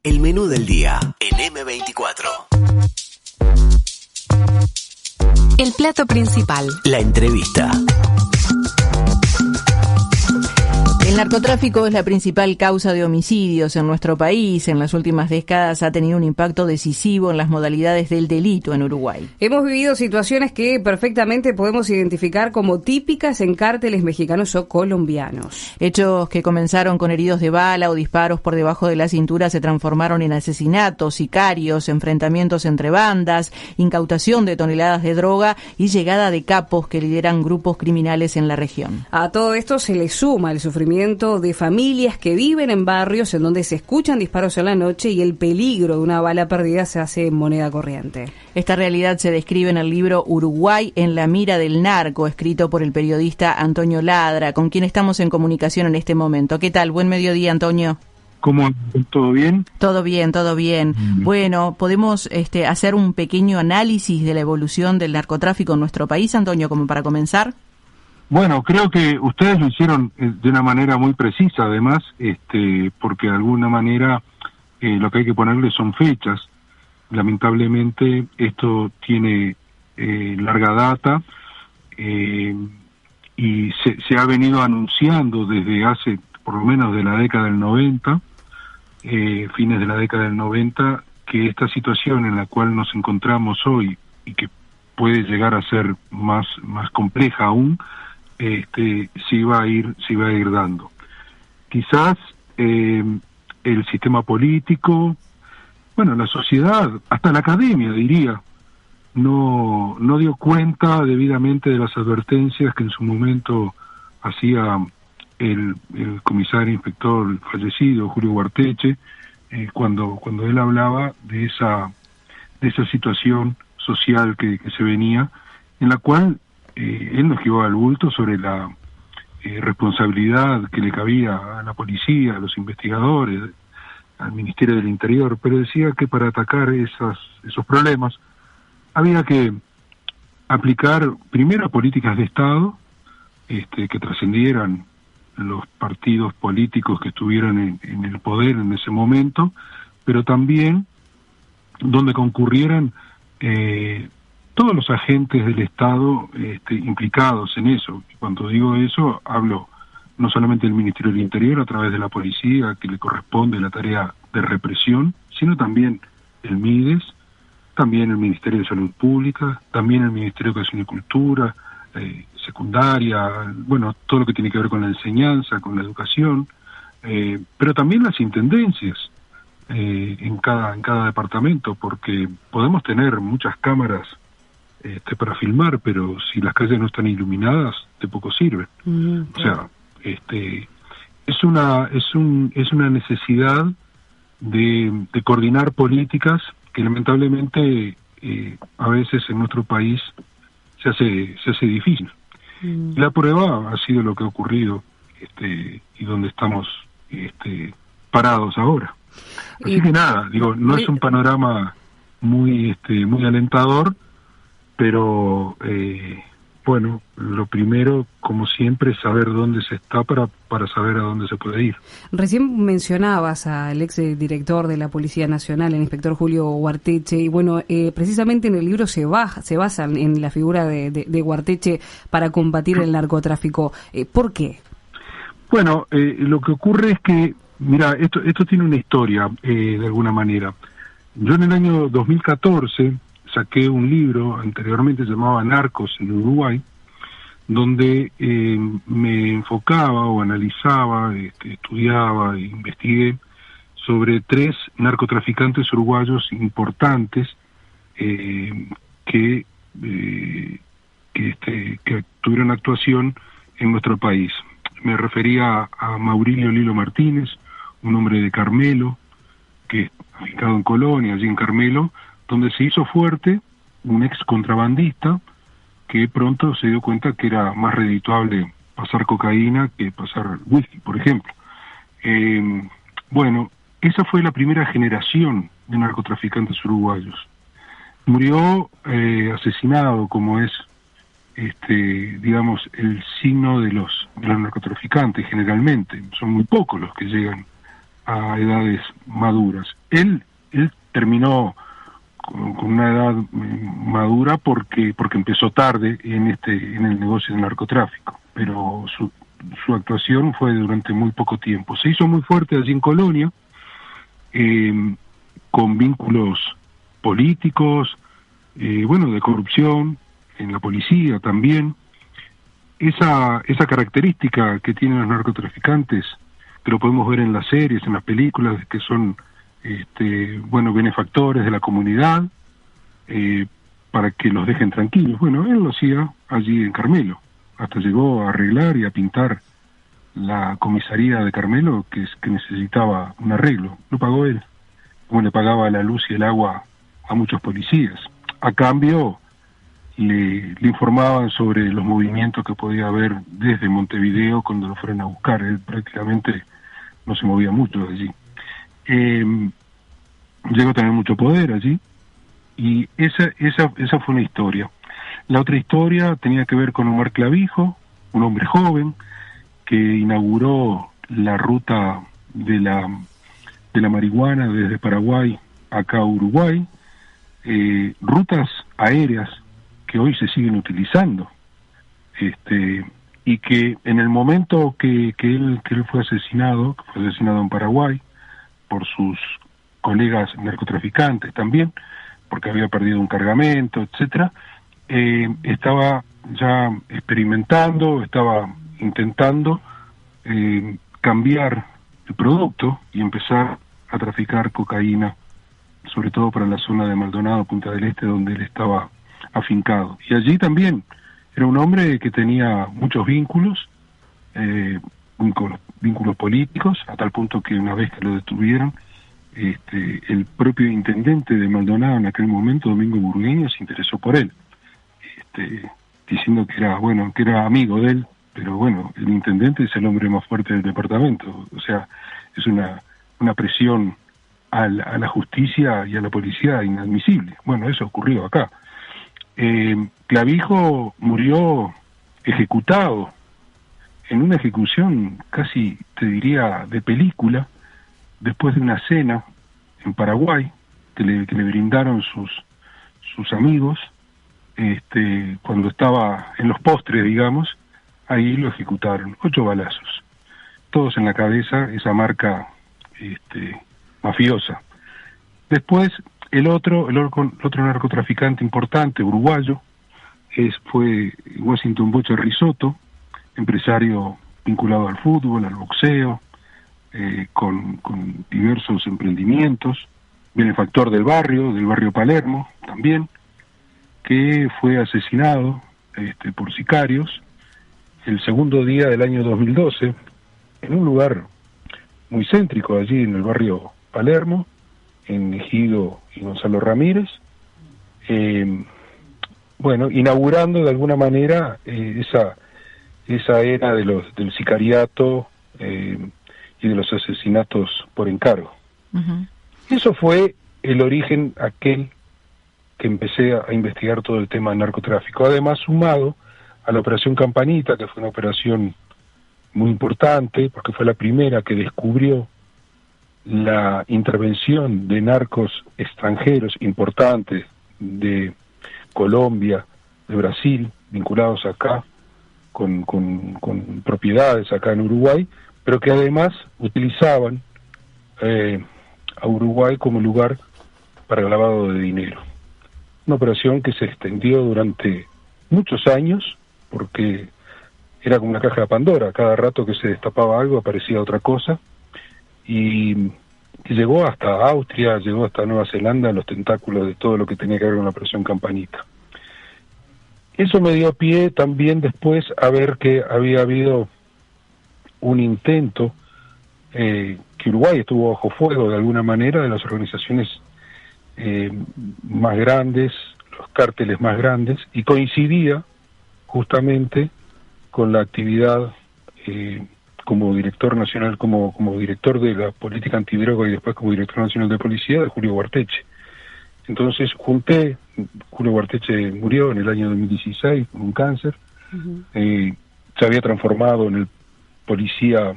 El menú del día en M24. El plato principal. La entrevista. El narcotráfico es la principal causa de homicidios en nuestro país. En las últimas décadas ha tenido un impacto decisivo en las modalidades del delito en Uruguay. Hemos vivido situaciones que perfectamente podemos identificar como típicas en cárteles mexicanos o colombianos. Hechos que comenzaron con heridos de bala o disparos por debajo de la cintura se transformaron en asesinatos, sicarios, enfrentamientos entre bandas, incautación de toneladas de droga y llegada de capos que lideran grupos criminales en la región. A todo esto se le suma el sufrimiento de familias que viven en barrios en donde se escuchan disparos en la noche y el peligro de una bala perdida se hace moneda corriente. Esta realidad se describe en el libro Uruguay en la mira del narco, escrito por el periodista Antonio Ladra, con quien estamos en comunicación en este momento. ¿Qué tal? Buen mediodía, Antonio. ¿Cómo? ¿Todo bien? Todo bien, todo bien. Bueno, ¿podemos hacer un pequeño análisis de la evolución del narcotráfico en nuestro país, Antonio, como para comenzar? Bueno, creo que ustedes lo hicieron de una manera muy precisa, además, porque de alguna manera lo que hay que ponerle son fechas. Lamentablemente esto tiene larga data y se ha venido anunciando desde hace, por lo menos de la década del 90, fines de la década del 90, que esta situación en la cual nos encontramos hoy y que puede llegar a ser más compleja aún, se iba a ir dando. Quizás el sistema político, bueno, la sociedad, hasta la academia diría, no dio cuenta debidamente de las advertencias que en su momento hacía el comisario inspector fallecido Julio Guarteche, cuando él hablaba de esa situación social que se venía, en la cual él nos llevaba al bulto sobre la responsabilidad que le cabía a la policía, a los investigadores, al Ministerio del Interior, pero decía que para atacar esos problemas había que aplicar primero políticas de Estado que trascendieran los partidos políticos que estuvieran en el poder en ese momento, pero también donde concurrieran todos los agentes del Estado implicados en eso. Y cuando digo eso, hablo no solamente del Ministerio del Interior a través de la policía, que le corresponde la tarea de represión, sino también el MIDES, también el Ministerio de Salud Pública, también el Ministerio de Educación y Cultura, secundaria, bueno, todo lo que tiene que ver con la enseñanza, con la educación, pero también las intendencias en cada departamento, porque podemos tener muchas cámaras para filmar, pero si las calles no están iluminadas, de poco sirve. O sea, es una necesidad de coordinar políticas que lamentablemente a veces en nuestro país se hace difícil. La prueba ha sido lo que ha ocurrido y donde estamos parados ahora. Así que nada, digo, no es un panorama muy alentador, pero bueno, lo primero, como siempre, es saber dónde se está para saber a dónde se puede ir. Recién mencionabas al ex director de la Policía Nacional, el inspector Julio Guarteche, y bueno, precisamente en el libro se basa en la figura de Guarteche para combatir el narcotráfico. ¿Por qué? Bueno, lo que ocurre es que, mira, esto tiene una historia, de alguna manera. Yo en el año 2014 saqué un libro, anteriormente se llamaba Narcos en Uruguay, donde me enfocaba o analizaba, estudiaba e investigué sobre 3 narcotraficantes uruguayos importantes que tuvieron actuación en nuestro país. Me refería a Maurilio Lilo Martínez, un hombre de Carmelo, que afincado en Colonia, allí en Carmelo, donde se hizo fuerte, un ex contrabandista, que pronto se dio cuenta que era más redituable pasar cocaína que pasar whisky, por ejemplo. Bueno, esa fue la primera generación de narcotraficantes uruguayos. Murió asesinado, como es, digamos, el signo de los narcotraficantes generalmente. Son muy pocos los que llegan a edades maduras. Él terminó con una edad madura porque empezó tarde en el negocio del narcotráfico, pero su actuación fue durante muy poco tiempo. Se hizo muy fuerte allí en Colonia, con vínculos políticos, de corrupción en la policía también. Esa característica que tienen los narcotraficantes, que lo podemos ver en las series, en las películas, que son benefactores de la comunidad, para que los dejen tranquilos. Bueno, él lo hacía allí en Carmelo, hasta llegó a arreglar y a pintar la comisaría de Carmelo, que necesitaba un arreglo. Lo pagó él, como le pagaba la luz y el agua a muchos policías. A cambio, le informaban sobre los movimientos que podía haber desde Montevideo cuando lo fueron a buscar. Él prácticamente no se movía mucho de allí. Llegó a tener mucho poder allí, y esa fue una historia. La otra historia tenía que ver con Omar Clavijo, un hombre joven que inauguró la ruta de la marihuana desde Paraguay acá a Uruguay, rutas aéreas que hoy se siguen utilizando, y que en el momento que él fue asesinado en Paraguay por sus colegas narcotraficantes también, porque había perdido un cargamento, etcétera, estaba ya experimentando, estaba intentando cambiar el producto y empezar a traficar cocaína, sobre todo para la zona de Maldonado, Punta del Este, donde él estaba afincado. Y allí también era un hombre que tenía muchos vínculos políticos, a tal punto que una vez que lo detuvieron, el propio intendente de Maldonado en aquel momento, Domingo Burgueño, se interesó por él, diciendo que era amigo de él, pero bueno, el intendente es el hombre más fuerte del departamento, o sea, es una presión a la justicia y a la policía inadmisible. Bueno, eso ocurrió acá. Clavijo murió ejecutado en una ejecución casi, te diría, de película, después de una cena en Paraguay que le brindaron sus amigos, cuando estaba en los postres, digamos, ahí lo ejecutaron, 8 balazos, todos en la cabeza, esa marca mafiosa. Después el otro narcotraficante importante, uruguayo, fue Washington Bocha Risotto, empresario vinculado al fútbol, al boxeo, con diversos emprendimientos, benefactor del barrio Palermo también, que fue asesinado por sicarios el segundo día del año 2012 en un lugar muy céntrico allí en el barrio Palermo, en Ejido y Gonzalo Ramírez, inaugurando de alguna manera esa era del sicariato y de los asesinatos por encargo. Uh-huh. Eso fue el origen aquel que empecé a investigar todo el tema del narcotráfico, además sumado a la Operación Campanita, que fue una operación muy importante, porque fue la primera que descubrió la intervención de narcos extranjeros importantes de Colombia, de Brasil, vinculados acá, con propiedades acá en Uruguay, pero que además utilizaban a Uruguay como lugar para el lavado de dinero. Una operación que se extendió durante muchos años, porque era como una caja de Pandora, cada rato que se destapaba algo aparecía otra cosa, y llegó hasta Austria, llegó hasta Nueva Zelanda, los tentáculos de todo lo que tenía que ver con la Operación Campanita. Eso me dio pie también después a ver que había habido un intento, que Uruguay estuvo bajo fuego de alguna manera de las organizaciones más grandes, los cárteles más grandes, y coincidía justamente con la actividad como director nacional, como director de la política antidroga y después como director nacional de policía de Julio Guarteche. Entonces Julio Guarteche murió en el año 2016 con un cáncer. Uh-huh. Se había transformado en el policía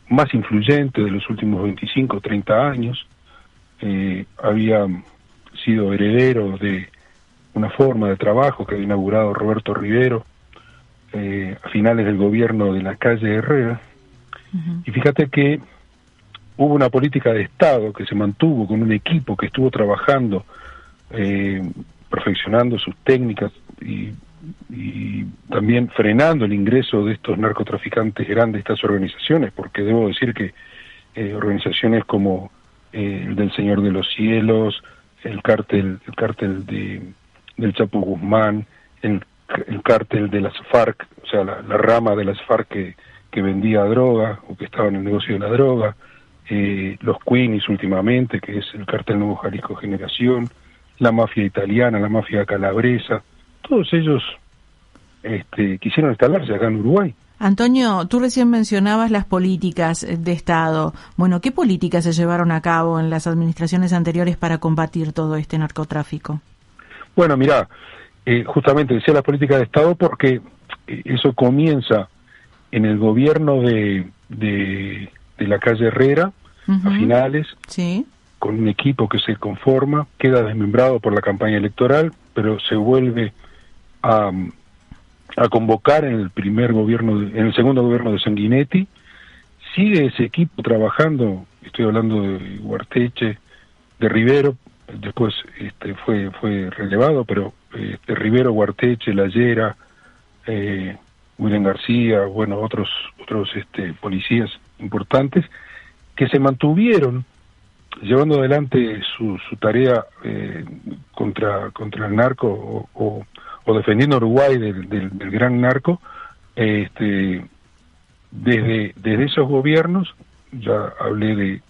más influyente de los últimos 25 o 30 años. Había sido heredero de una forma de trabajo que había inaugurado Roberto Rivero a finales del gobierno de la calle Herrera. Y fíjate que hubo una política de Estado que se mantuvo con un equipo que estuvo trabajando, perfeccionando sus técnicas y también frenando el ingreso de estos narcotraficantes grandes, estas organizaciones, porque debo decir que organizaciones como el del Señor de los Cielos, el cártel del Chapo Guzmán, el cártel de las FARC, o sea, la rama de las FARC que vendía droga o que estaba en el negocio de la droga, los Queenies últimamente, que es el cártel Nuevo Jalisco Generación, la mafia italiana, la mafia calabresa, todos ellos quisieron instalarse acá en Uruguay. Antonio, tú recién mencionabas las políticas de Estado. Bueno, ¿qué políticas se llevaron a cabo en las administraciones anteriores para combatir todo este narcotráfico? Bueno, mirá, justamente decía las políticas de Estado porque eso comienza en el gobierno de la calle Herrera, a finales, sí, con un equipo que se conforma, queda desmembrado por la campaña electoral, pero se vuelve a convocar en el primer gobierno, en el segundo gobierno de Sanguinetti. Sigue ese equipo trabajando, estoy hablando de Ugarteche, de Rivero, después fue relevado, pero Rivero, Ugarteche, Layera, William García, bueno, otros policías importantes que se mantuvieron llevando adelante su tarea contra el narco o defendiendo a Uruguay del gran narco, desde esos gobiernos. Ya hablé de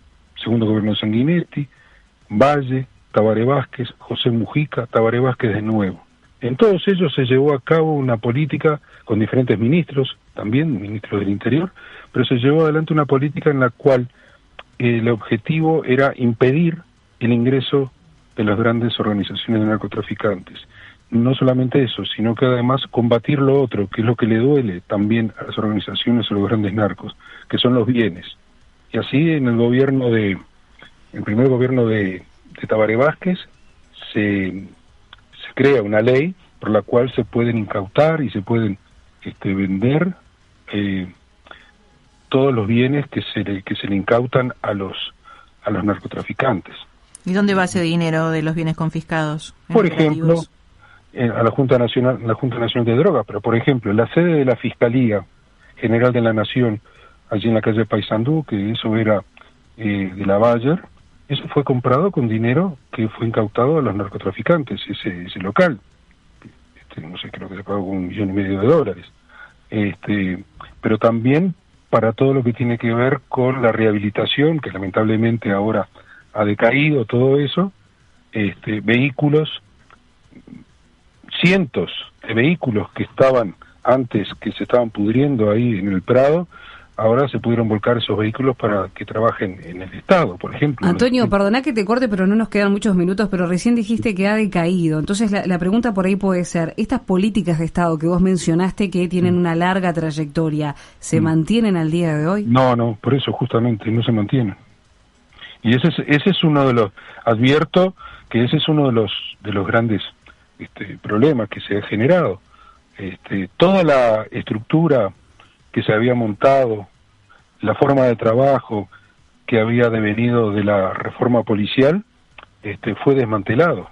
segundo gobierno de Sanguinetti, Valle, Tabaré Vázquez, José Mujica, Tabaré Vázquez de nuevo. En todos ellos se llevó a cabo una política con diferentes ministros, también ministros del Interior, pero se llevó adelante una política en la cual el objetivo era impedir el ingreso de las grandes organizaciones de narcotraficantes. No solamente eso, sino que además combatir lo otro, que es lo que le duele también a las organizaciones o los grandes narcos, que son los bienes. Y así en el primer gobierno de Tabaré Vázquez se crea una ley por la cual se pueden incautar y se pueden vender todos los bienes que se le incautan a los narcotraficantes. ¿Y dónde va ese dinero de los bienes confiscados? Por ejemplo, a la Junta Nacional de Drogas, pero por ejemplo, la sede de la Fiscalía General de la Nación, allí en la calle Paysandú, que eso era de la Bayer, eso fue comprado con dinero que fue incautado a los narcotraficantes, ese local. No sé, creo que se pagó con $1,5 millones. Pero también para todo lo que tiene que ver con la rehabilitación, que lamentablemente ahora ha decaído todo eso, vehículos, cientos de vehículos que estaban antes, que se estaban pudriendo ahí en el Prado, ahora se pudieron volcar esos vehículos para que trabajen en el Estado, por ejemplo. Antonio, perdona que te corte, pero no nos quedan muchos minutos, pero recién dijiste que ha decaído. Entonces la pregunta por ahí puede ser, ¿estas políticas de Estado que vos mencionaste que tienen una larga trayectoria, se mantienen al día de hoy? No, por eso justamente no se mantienen. Y ese es uno de los, advierto que ese es uno de los grandes problemas que se ha generado. Toda la estructura que se había montado, la forma de trabajo que había devenido de la reforma policial, fue desmantelado.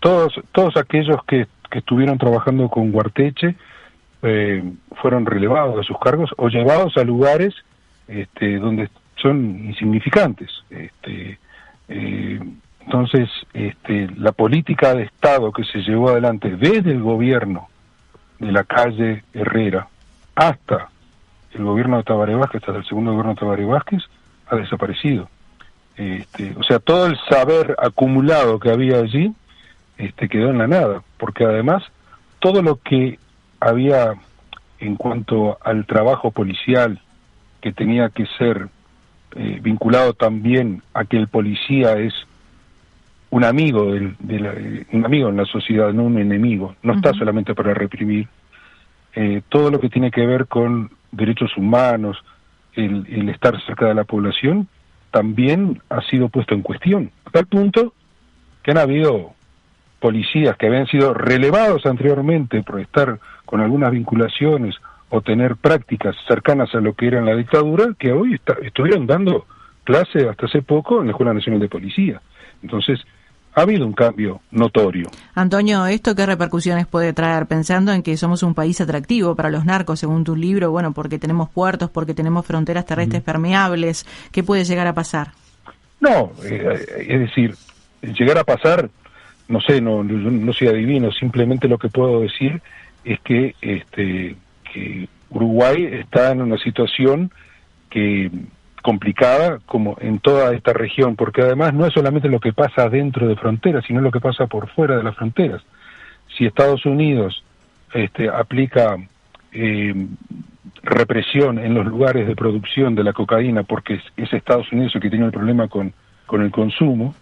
Todos aquellos que estuvieron trabajando con Ugarteche fueron relevados de sus cargos o llevados a lugares donde son insignificantes. Entonces, la política de Estado que se llevó adelante desde el gobierno de la calle Herrera hasta el gobierno de Tabaré Vázquez, hasta el segundo gobierno de Tabaré Vázquez, ha desaparecido. O sea, todo el saber acumulado que había allí quedó en la nada, porque además todo lo que había en cuanto al trabajo policial, que tenía que ser vinculado también a que el policía es un amigo un amigo en la sociedad, no un enemigo, no está solamente para reprimir. Todo lo que tiene que ver con derechos humanos, el estar cerca de la población también ha sido puesto en cuestión, a tal punto que han habido policías que habían sido relevados anteriormente por estar con algunas vinculaciones o tener prácticas cercanas a lo que era en la dictadura, que hoy estuvieron dando clase hasta hace poco en la Escuela Nacional de Policía. Entonces, ha habido un cambio notorio. Antonio, ¿esto qué repercusiones puede traer? Pensando en que somos un país atractivo para los narcos, según tu libro, bueno, porque tenemos puertos, porque tenemos fronteras terrestres permeables, ¿qué puede llegar a pasar? No, es decir, llegar a pasar, no sé, no soy adivino, simplemente lo que puedo decir es que que Uruguay está en una situación complicada como en toda esta región, porque además no es solamente lo que pasa dentro de fronteras, sino lo que pasa por fuera de las fronteras. Si Estados Unidos aplica represión en los lugares de producción de la cocaína, porque es Estados Unidos el que tiene el problema con el consumo,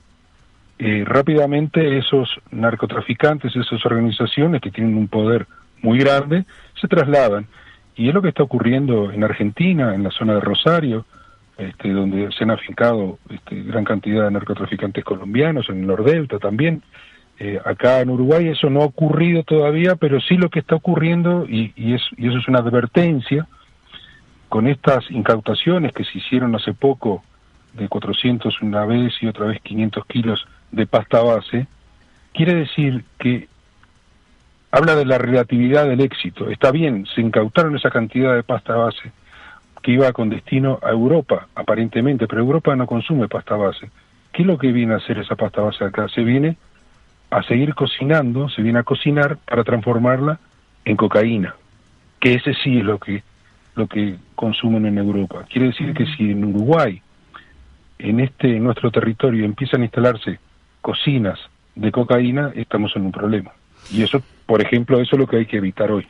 rápidamente esos narcotraficantes, esas organizaciones que tienen un poder muy grande, se trasladan. Y es lo que está ocurriendo en Argentina, en la zona de Rosario, donde se han afincado gran cantidad de narcotraficantes colombianos, en el Nordelta también. Acá en Uruguay eso no ha ocurrido todavía, pero sí lo que está ocurriendo, y eso es una advertencia, con estas incautaciones que se hicieron hace poco, de 400 una vez y otra vez 500 kilos de pasta base, quiere decir que habla de la relatividad del éxito. Está bien, se incautaron esa cantidad de pasta base que iba con destino a Europa, aparentemente, pero Europa no consume pasta base. ¿Qué es lo que viene a hacer esa pasta base acá? Se viene a seguir cocinando, se viene a cocinar para transformarla en cocaína, que ese sí es lo que consumen en Europa. Quiere decir que si en Uruguay, en nuestro territorio, empiezan a instalarse cocinas de cocaína, estamos en un problema. Y eso, por ejemplo, eso es lo que hay que evitar hoy.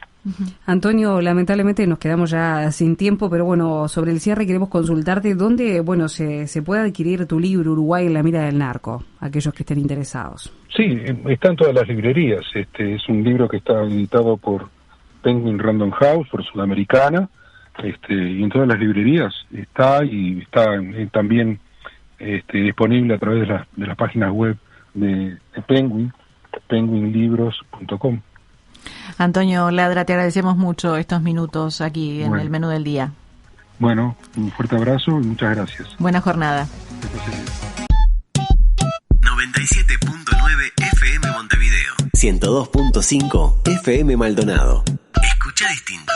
Antonio, lamentablemente nos quedamos ya sin tiempo, pero bueno, sobre el cierre queremos consultarte dónde, bueno, se puede adquirir tu libro Uruguay en la mira del narco, aquellos que estén interesados. Sí, está en todas las librerías. Es un libro que está editado por Penguin Random House, por Sudamericana, y en todas las librerías está, y está también disponible a través de las páginas web de Penguin, penguinlibros.com. Antonio Ladra, te agradecemos mucho estos minutos aquí en el menú del día. Bueno, un fuerte abrazo y muchas gracias. Buena jornada. 97.9 FM Montevideo. 102.5 FM Maldonado. Escucha distinto.